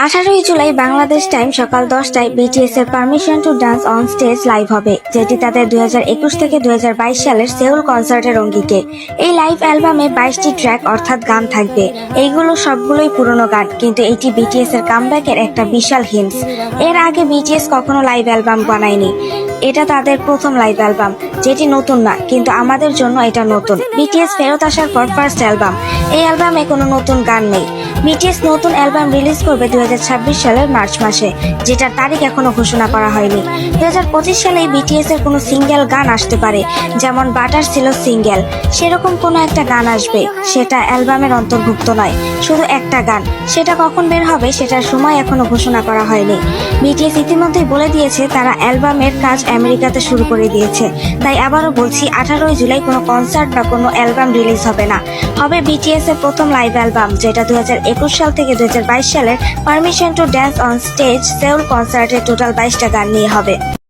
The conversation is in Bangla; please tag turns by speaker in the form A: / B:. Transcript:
A: 18 জুলাই বাংলাদেশ টাইম সকাল 10টায় বিটিএস এর permission to dance on stage live হবে, যেটি তাদের 2021 থেকে 2022 সালের সেউল কনসার্টের অঙ্গিকে। এই লাইভ অ্যালবামে 22টি ট্র্যাক অর্থাৎ গান থাকবে। এইগুলো সবগুলোই পুরনো গান, কিন্তু এটি বিটিএস এর কামব্যাকের একটা বিশাল হিন্টস। এর আগে বিটিএস কখনো লাইভ অ্যালবাম বানায়নি, এটা তাদের প্রথম লাইভ অ্যালবাম, যেটি নতুন না, কিন্তু আমাদের জন্য এটা নতুন। বিটিএস ফেরত আসার পর ফার্স্ট অ্যালবাম। এই অ্যালবামে কোনো নতুন গান নেই। বিটিএস নতুন অ্যালবাম রিলিজ করবে 2026 সালের মার্চ মাসে, যেটার তারিখ এখনো ঘোষণা করা হয়নি। 2025 সালে বিটিএস এর কোনো সিঙ্গেল গান আসতে পারে, যেমন বাটার ছিল সিঙ্গেল। সেরকম কোনো একটা গান আসবে, সেটা অ্যালবামের অন্তর্ভুক্ত নয়, শুধু একটা গান। সেটা কখন বের হবে সেটার সময় এখনো ঘোষণা করা হয়নি। বিটিএস ইতিমধ্যেই বলে দিয়েছে তারা অ্যালবামের কাজ আমেরিকাতে শুরু করে দিয়েছে। তাই আবারও বলছি, 18 জুলাই কোনো কনসার্ট বা কোনো অ্যালবাম রিলিজ হবে না। হবে বিটিএস এর প্রথম লাইভ অ্যালবাম, যেটা 2021 সাল থেকে 2022 সালের permission to dance on stage Seoul কনসার্টের টোটাল 22টা গান নিয়ে হবে।